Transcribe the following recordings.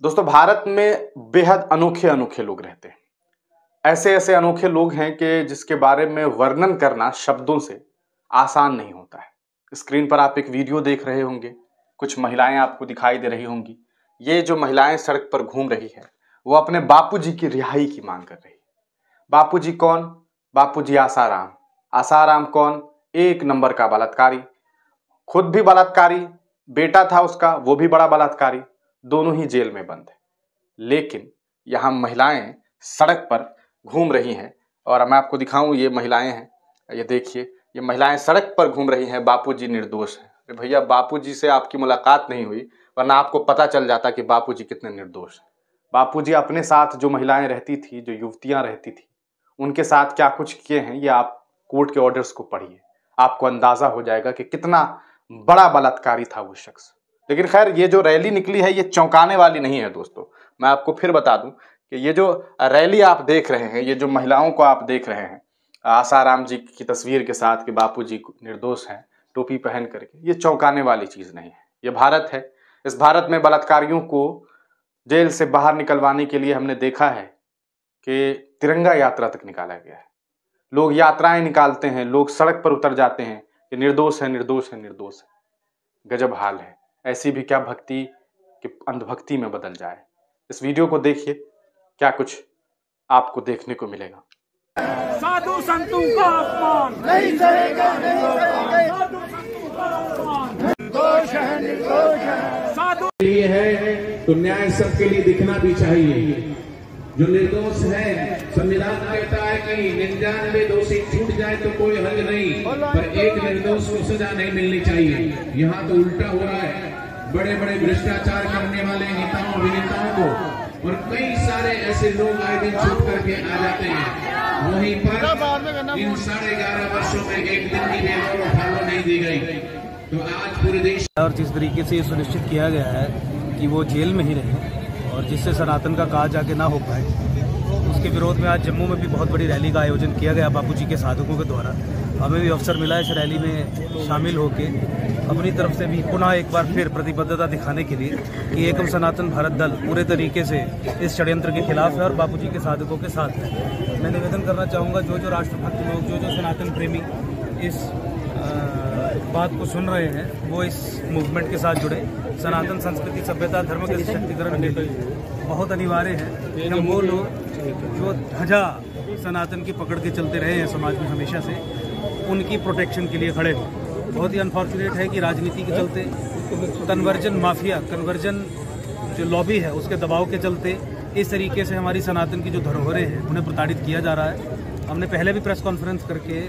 दोस्तों, भारत में बेहद अनोखे अनोखे लोग रहते हैं। ऐसे ऐसे अनोखे लोग हैं कि जिसके बारे में वर्णन करना शब्दों से आसान नहीं होता है। स्क्रीन पर आप एक वीडियो देख रहे होंगे, कुछ महिलाएं आपको दिखाई दे रही होंगी। ये जो महिलाएं सड़क पर घूम रही है वो अपने बापूजी की रिहाई की मांग कर रही है। बापूजी कौन? बापूजी आसाराम। आसाराम कौन? एक नंबर का बलात्कारी, खुद भी बलात्कारी, बेटा था उसका वो भी बड़ा बलात्कारी, दोनों ही जेल में बंद है। लेकिन यहाँ महिलाएं सड़क पर घूम रही हैं और मैं आपको दिखाऊं, ये महिलाएं हैं, ये देखिए, ये महिलाएं सड़क पर घूम रही हैं। बापूजी निर्दोष हैं। अरे भैया, बापूजी से आपकी मुलाकात नहीं हुई वरना आपको पता चल जाता कि बापूजी कितने निर्दोष हैं। बापूजी अपने साथ जो महिलाएं रहती थी, जो युवतियां रहती थी, उनके साथ क्या कुछ किए हैं, ये आप कोर्ट के ऑर्डर्स को पढ़िए, आपको अंदाजा हो जाएगा कि कितना बड़ा बलात्कारी था वो शख्स। लेकिन खैर, ये जो रैली निकली है ये चौंकाने वाली नहीं है दोस्तों। मैं आपको फिर बता दूं कि ये जो रैली आप देख रहे हैं, ये जो महिलाओं को आप देख रहे हैं आसाराम जी की तस्वीर के साथ कि बापूजी निर्दोष हैं टोपी पहन करके, ये चौंकाने वाली चीज नहीं है। ये भारत है। इस भारत में बलात्कारियों को जेल से बाहर निकलवाने के लिए हमने देखा है कि तिरंगा यात्रा तक निकाला गया है। लोग यात्राएं निकालते हैं, लोग सड़क पर उतर जाते हैं कि निर्दोष है, निर्दोष है, निर्दोष है। गजब हाल है। ऐसी भी क्या भक्ति कि अंधभक्ति में बदल जाए। इस वीडियो को देखिए, क्या कुछ आपको देखने को मिलेगा। साधु संतों का अपमान नहीं सहेगा, नहीं सहेगा। साधु संतों का अपमान निर्दोष है, निर्दोष है। साधु लिए है तो न्याय सबके लिए दिखना भी चाहिए। जो निर्दोष है, संविधान कहता है कि 99 दोषी छूट जाए तो कोई हल नहीं, पर एक निर्दोष को सजा नहीं मिलनी चाहिए। यहाँ तो उल्टा हो रहा है। बड़े बड़े भ्रष्टाचार करने वाले नेताओं अभिनेताओं को और कई सारे ऐसे लोग आए दिन छूट करके आ जाते हैं। वहीं पर इन 11.5 वर्षों में एक दिन की भी फॉलो नहीं दी गई। तो आज पूरे देश और जिस तरीके से ये सुनिश्चित किया गया है कि वो जेल में ही रहे और जिससे सनातन का काज आगे ना हो पाए, उसके विरोध में आज जम्मू में भी बहुत बड़ी रैली का आयोजन किया गया बापूजी के साधकों के द्वारा। हमें भी अवसर मिला इस रैली में शामिल होकर अपनी तरफ से भी पुनः एक बार फिर प्रतिबद्धता दिखाने के लिए कि एकम सनातन भारत दल पूरे तरीके से इस षड्यंत्र के खिलाफ है और बापूजी के साधकों के साथ है। मैं निवेदन करना चाहूँगा, जो राष्ट्रभक्त लोग, जो सनातन प्रेमी इस बात को सुन रहे हैं वो इस मूवमेंट के साथ जुड़े। सनातन संस्कृति, सभ्यता, धर्म के सशक्तिकरण के लिए बहुत अनिवार्य है कि हम वो लोग जो ध्वजा सनातन की पकड़ के चलते रहे हैं समाज में हमेशा से, उनकी प्रोटेक्शन के लिए खड़े हों। बहुत ही अनफॉर्चुनेट है कि राजनीति के चलते कन्वर्जन माफिया, कन्वर्जन जो लॉबी है उसके दबाव के चलते इस तरीके से हमारी सनातन की जो धरोहरें हैं उन्हें प्रताड़ित किया जा रहा है। हमने पहले भी प्रेस कॉन्फ्रेंस करके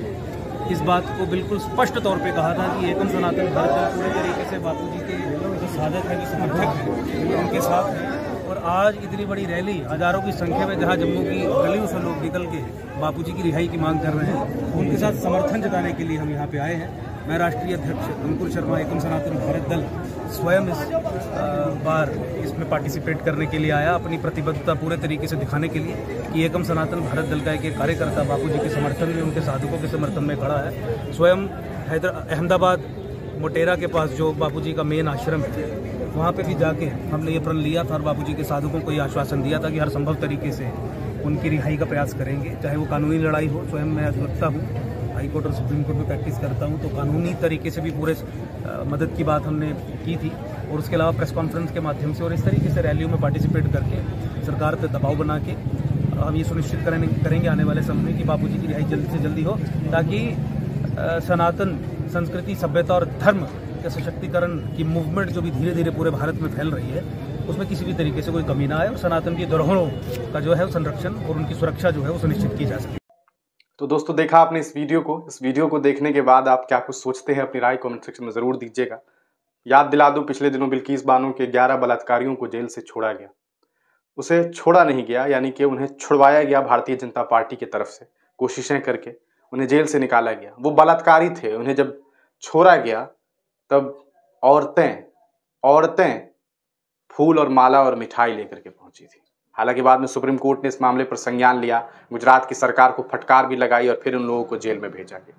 इस बात को बिल्कुल स्पष्ट तौर पे कहा था कि एकम सनातन भारत दल पूरे तरीके से बापूजी के जो साधक हैं, जो समर्थक हैं, उनके साथ हैं। और आज इतनी बड़ी रैली, हजारों की संख्या में जहां जम्मू की गलियों से लोग निकल के बापूजी की रिहाई की मांग कर रहे हैं, उनके साथ समर्थन जताने के लिए हम यहाँ पे आए हैं। मैं राष्ट्रीय अध्यक्ष अंकुर शर्मा, एकम सनातन भारत दल, स्वयं इस बार इसमें पार्टिसिपेट करने के लिए आया, अपनी प्रतिबद्धता पूरे तरीके से दिखाने के लिए कि एकम सनातन भारत दल का एक कार्यकर्ता बापूजी के समर्थन में, उनके साधकों के समर्थन में खड़ा है। स्वयं अहमदाबाद मोटेरा के पास जो बापूजी का मेन आश्रम है, वहाँ पे भी जाके हमने ये प्रण लिया था और बापूजी के साधकों को ये आश्वासन दिया था कि हर संभव तरीके से उनकी रिहाई का प्रयास करेंगे, चाहे वो कानूनी लड़ाई हो। स्वयं मैं अधिवक्ता हूँ, हाई कोर्ट और सुप्रीम कोर्ट में प्रैक्टिस करता हूँ, तो कानूनी तरीके से भी पूरे मदद की बात हमने की थी। और उसके अलावा प्रेस कॉन्फ्रेंस के माध्यम से और इस तरीके से रैलियों में पार्टिसिपेट करके सरकार पर दबाव बना के हम ये सुनिश्चित करेंगे आने वाले समय में कि बापूजी की रिहाई जल्दी से जल्दी हो, ताकि सनातन संस्कृति, सभ्यता और धर्म के सशक्तिकरण की मूवमेंट जो भी धीरे धीरे पूरे भारत में फैल रही है उसमें किसी भी तरीके से कोई कमी ना आए और सनातन की धरोहरों का जो है संरक्षण और उनकी सुरक्षा जो है वो सुनिश्चित की जा सके। तो दोस्तों, देखा आपने इस वीडियो को देखने के बाद आप क्या कुछ सोचते हैं, अपनी राय कमेंट सेक्शन में ज़रूर दीजिएगा। याद दिला दूं, पिछले दिनों बिल्किस बानो के 11 बलात्कारियों को जेल से छोड़ा गया। उसे छोड़ा नहीं गया, यानी कि उन्हें छुड़वाया गया भारतीय जनता पार्टी की तरफ से, कोशिशें करके उन्हें जेल से निकाला गया। वो बलात्कारी थे, उन्हें जब छोड़ा गया तब औरतें फूल और माला और मिठाई लेकर के पहुंची थी। हालांकि बाद में सुप्रीम कोर्ट ने इस मामले पर संज्ञान लिया, गुजरात की सरकार को फटकार भी लगाई और फिर उन लोगों को जेल में भेजा गया।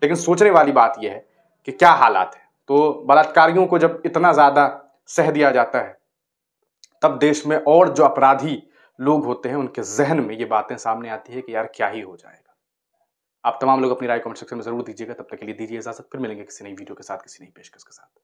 लेकिन सोचने वाली बात यह है कि क्या हालात है। तो बलात्कारियों को जब इतना ज़्यादा सह दिया जाता है तब देश में और जो अपराधी लोग होते हैं उनके जहन में ये बातें सामने आती है कि यार क्या ही हो जाएगा। आप तमाम लोग अपनी राय कमेंट सेक्शन में जरूर दीजिएगा। तब तक के लिए दीजिए इजाजत, फिर मिलेंगे किसी नई वीडियो के साथ, किसी नई पेशकश के साथ।